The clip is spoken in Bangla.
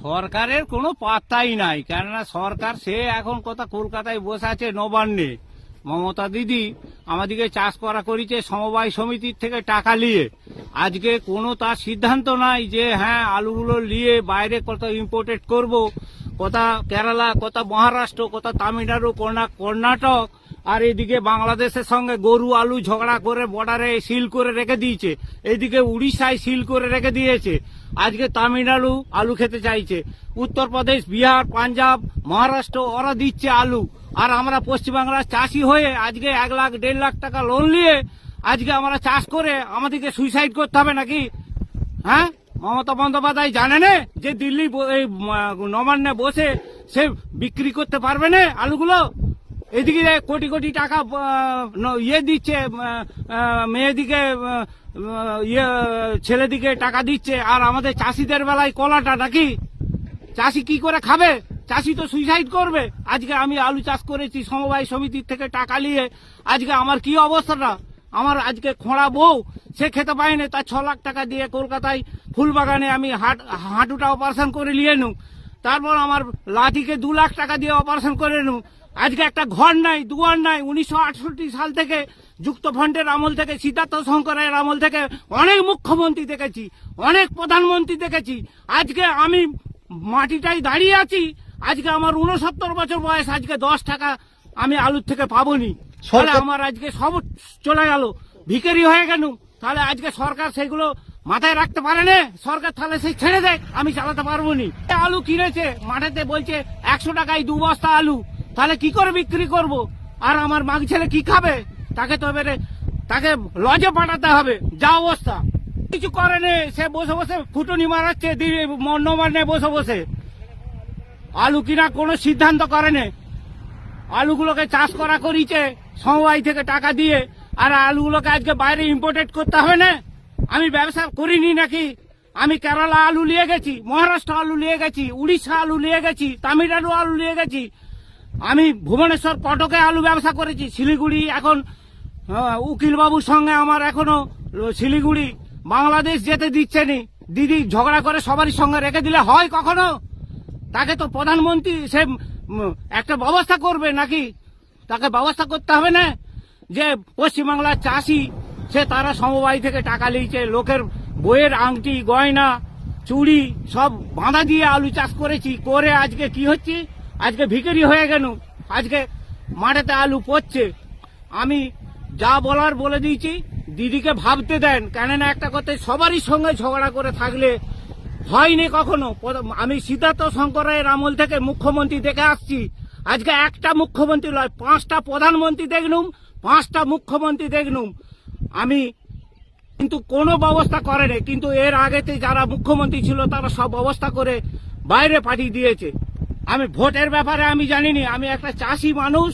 সরকারের কোনো পাত্তাই নাই, কেননা সরকার সে এখন কথা কলকাতায় বসে আছে নবান্নে। মমতা দিদি আমাদেরকে চাষ করা করেছে সমবায় সমিতির থেকে টাকা নিয়ে। আজকে কোনো তার সিদ্ধান্ত নাই যে হ্যাঁ আলুগুলো নিয়ে বাইরে কত ইম্পোর্টেড করব, কোথা কেরালা, কোথা মহারাষ্ট্র, কোথা তামিলনাড়ু, কর্ণাটক, আর এদিকে বাংলাদেশের সঙ্গে গরু আলু ঝগড়া করে বর্ডারে সিল করে রেখে দিয়েছে, এইদিকে উড়িষ্যায় সিল করে রেখে দিয়েছে। আজকে তামিলনাড়ু আলু খেতে চাইছে, উত্তরপ্রদেশ, বিহার, পাঞ্জাব, মহারাষ্ট্র ওরা দিচ্ছে আলু। আর আমরা পশ্চিমবাংলার চাষি হয়ে আজকে 1 লাখ 1.5 লাখ টাকা লোন নিয়ে আজকে আমরা চাষ করে আমাদেরকে সুইসাইড করতে হবে নাকি? হ্যাঁ, মমতা বন্দ্যোপাধ্যায় জানে না যে দিল্লি নবান্নে বসে সে বিক্রি করতে পারবে না আলুগুলো? এদিকে কোটি কোটি টাকা ইয়ে দিচ্ছে, মেয়েদিকে ছেলেদিকে টাকা দিচ্ছে, আর আমাদের চাষিদের বেলায় কলাটা নাকি? চাষি কি করে খাবে? চাষি তো সুইসাইড করবে। আজকে আমি আলু চাষ করেছি সমবায় সমিতির থেকে টাকা নিয়ে, আজকে আমার কি অবস্থাটা? আমার আজকে খোঁড়া বউ সে খেতে পায় না, তার 6 লাখ টাকা দিয়ে কলকাতায় ফুলবাগানে আমি হাঁটুটা অপারেশন করে নিয়ে নু, তারপর আমার লাঠিকে 2 লাখ টাকা দিয়ে অপারেশন করে নু। আজকে একটা ঘর নাই, দুয়ার নাই। 1968 সাল থেকে যুক্ত ফ্রন্টের আমল থেকে, সিদ্ধার্থ শঙ্করের আমল থেকে অনেক মুখ্যমন্ত্রী দেখেছি, অনেক প্রধানমন্ত্রী দেখেছি। আজকে আমি মাটিটাই দাঁড়িয়ে আছি। আজকে আমার 69 বছর বয়স, আজকে 10 টাকা আমি আলুর থেকে পাবোনি। তাহলে আমার আজকে সব চলে গেল, ভিখারি হয়ে গেল। তাহলে আজকে সরকার সেগুলো মাথায় রাখতে পারে না। সরকার তাহলে সেই ছেড়ে দেয়, আমি চালাতে পারবো নি। আলু কিনেছে মাঠেতে, বলছে 100 টাকায় 2 বস্তা আলু, তাহলে কি করে বিক্রি করব? আর আমার মাগ ছেলে কি খাবে? তাকে তো এবারে তাকে লজে পাঠাতে হবে, যা অবস্থা। কিছু করে নে, সে বসে বসে ফুটুনি মারাচ্ছে নবান্নে বসে বসে। আলু কিনা কোনো সিদ্ধান্ত করে নে। আলুগুলোকে চাষ করা করিছে সমবায় থেকে টাকা দিয়ে, আর আলুগুলোকে আজকে বাইরে ইম্পোর্টেড করতে হবে না? আমি ব্যবসা করিনি নাকি? আমি কেরালা আলু নিয়ে গেছি, মহারাষ্ট্র আলু নিয়ে গেছি, উড়িষ্যা আলু নিয়ে গেছি, তামিলনাড়ু আলু নিয়ে গেছি। আমি ভুবনেশ্বর, কটকে আলু ব্যবসা করেছি, শিলিগুড়ি। এখন উকিলবাবুর সঙ্গে আমার এখনো শিলিগুড়ি বাংলাদেশ যেতে দিচ্ছে নি। দিদি ঝগড়া করে সবারই সঙ্গে রেখে দিলে হয় কখনো? তাকে তো প্রধানমন্ত্রী সে একটা ব্যবস্থা করবে নাকি? তাকে ব্যবস্থা করতে হবে না যে পশ্চিমবাংলার চাষি সে তারা সমবায় থেকে টাকা নিয়েছে, লোকের বইয়ের আংটি গয়না চুড়ি সব বাঁধা দিয়ে আলু চাষ করেছি, করে আজকে কি হচ্ছে? আজকে ভিখারি হয়ে গেল। আজকে মাঠেতে আলু পড়ছে। আমি যা বলার বলে দিয়েছি, দিদিকে ভাবতে দেন। কেননা একটা কথা, সবারই সঙ্গে ঝগড়া করে থাকলে হয়নি কখনো। আমি সিদ্ধার্থ শঙ্করের আমল থেকে মুখ্যমন্ত্রী দেখে আসছি। আজকে একটা মুখ্যমন্ত্রী নয়, 5টা প্রধানমন্ত্রী দেখলুম, 5টা মুখ্যমন্ত্রী দেখলুম। আমি কিন্তু কোনো ব্যবস্থা করেনি। কিন্তু এর আগেতে যারা মুখ্যমন্ত্রী ছিল তারা সব ব্যবস্থা করে বাইরে পাঠিয়ে দিয়েছে। আমি ভোটের ব্যাপারে আমি জানিনি। আমি একটা চাষি মানুষ,